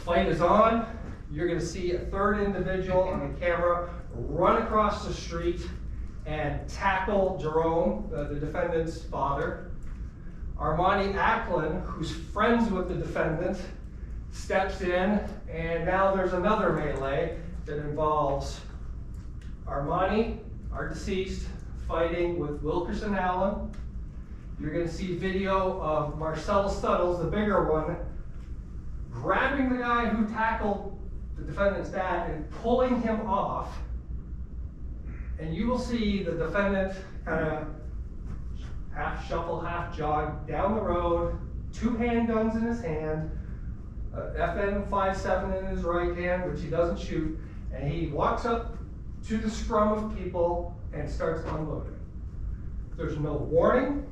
fight is on. You're going to see a third individual on the camera run across the street and tackle Jerome, the defendant's father. Armani Acklin, who's friends with the defendant, steps in, and now there's another melee that involves Armani, our deceased, fighting with Wilkerson Allen. You're going to see video of Marcella Stuttles, the bigger one, grabbing the guy who tackled the defendant's dad and pulling him off. And you will see the defendant kind of half shuffle, half jog down the road, 2 handguns in his hand, FN-57 in his right hand, which he doesn't shoot, and he walks up to the scrum of people and starts unloading. There's no warning.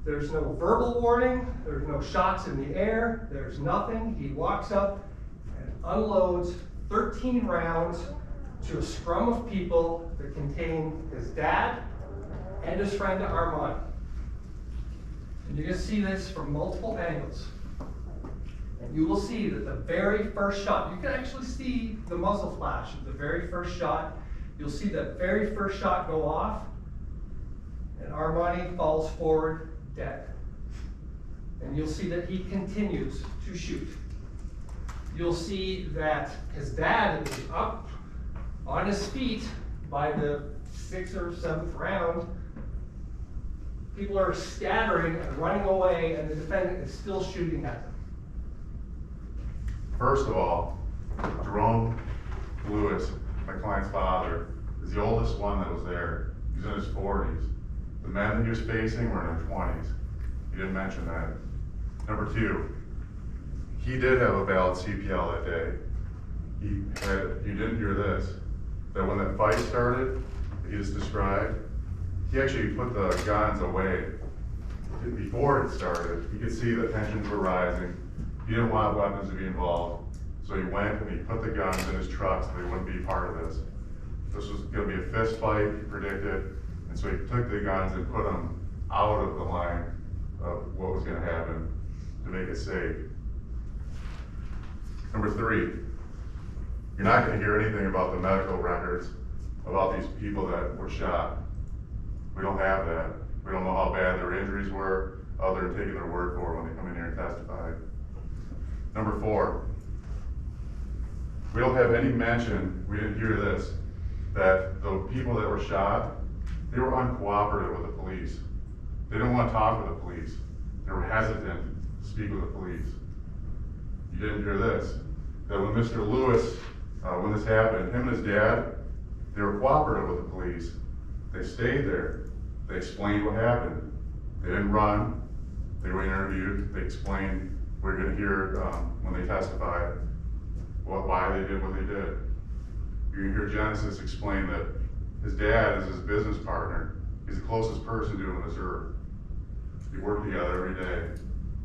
There's no verbal warning. There's no shots in the air. There's nothing. He walks up and unloads 13 rounds to a scrum of people that contain his dad and his friend Armani. And you're going to see this from multiple angles. And you will see that the very first shot, you can actually see the muzzle flash of the very first shot. You'll see the very first shot go off, and Armani falls forward dead. And you'll see that he continues to shoot. You'll see that his dad is up on his feet by the 6th or 7th round. People are scattering and running away, and the defendant is still shooting at them. First of all, Jerome Lewis, my client's father, is the oldest one that was there. He's in his 40s. The men that he was facing were in their 20s. He didn't mention that. Number 2, he did have a valid CPL that day. You didn't hear this, that when that fight started, that he just described, he actually put the guns away. Before it started, you could see the tensions were rising. He didn't want weapons to be involved, so he went and he put the guns in his truck so they wouldn't be part of this. This was going to be a fist fight, he predicted, and so he took the guns and put them out of the line of what was going to happen to make it safe. Number 3, you're not going to hear anything about the medical records about these people that were shot. We don't have that. We don't know how bad their injuries were, other than taking their word for it when they come in here and testify. Number 4, we don't have any mention, we didn't hear this, that the people that were shot, they were uncooperative with the police. They didn't want to talk with the police. They were hesitant to speak with the police. You didn't hear this, that when Mr. Lewis, when this happened, him and his dad, they were cooperative with the police. They stayed there. They explained what happened. They didn't run. They were interviewed. They explained. We're going to hear when they testify why they did what they did. You're going to hear Genesis explain that his dad is his business partner. He's the closest person to him on this earth. They work together every day.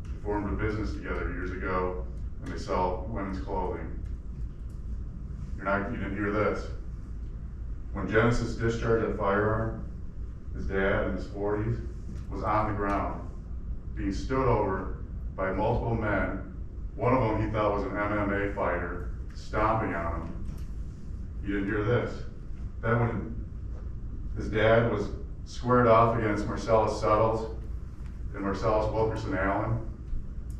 They formed a business together years ago, and they sell women's clothing. You didn't hear this. When Genesis discharged that firearm, his dad in his 40s was on the ground, being stood over by multiple men. One of them he thought was an MMA fighter, stomping on him. You didn't hear this. Then when his dad was squared off against Marcella Stuttles and Marcellus Wilkerson Allen,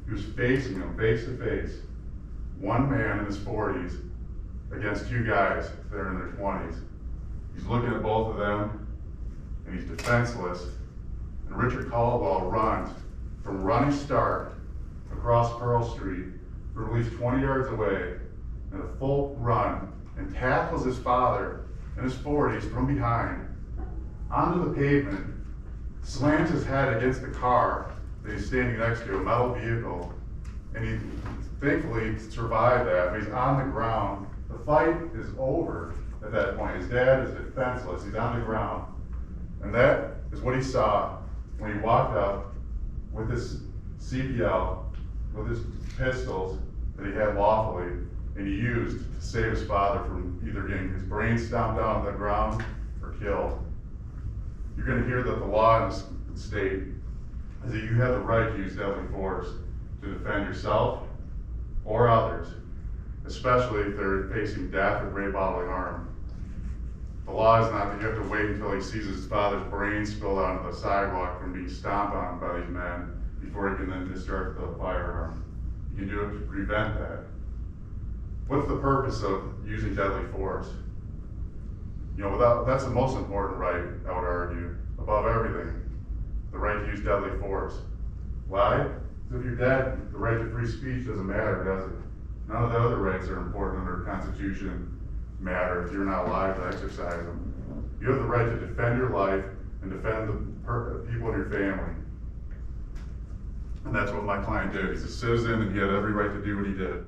he was facing him face to face. One man in his 40s against 2 guys that are in their 20s. He's looking at both of them, and he's defenseless. And Richard Caldwell runs from running start across Pearl Street for at least 20 yards away in a full run and tackles his father in his 40s from behind onto the pavement, slams his head against the car that he's standing next to, a metal vehicle, and he thankfully survived that, but he's on the ground. The fight is over at that point. His dad is defenseless, he's on the ground. And that is what he saw when he walked up with his CPL, with his pistols that he had lawfully, and he used to save his father from either getting his brain stomped out on the ground or killed. You're going to hear that the law in this state is that you have the right to use deadly force to defend yourself or others, especially if they're facing death or great bodily harm. The law is not that you have to wait until he sees his father's brains spilled onto the sidewalk from being stomped on by these men before he can then discharge the firearm. You can do it to prevent that. What's the purpose of using deadly force? You know, that's the most important right, I would argue, above everything. The right to use deadly force. Why? Because if you're dead, the right to free speech doesn't matter, does it? None of the other rights that are important under the Constitution matter if you're not alive to exercise them. You have the right to defend your life and defend the people in your family. And that's what my client did. He's a citizen and he had every right to do what he did.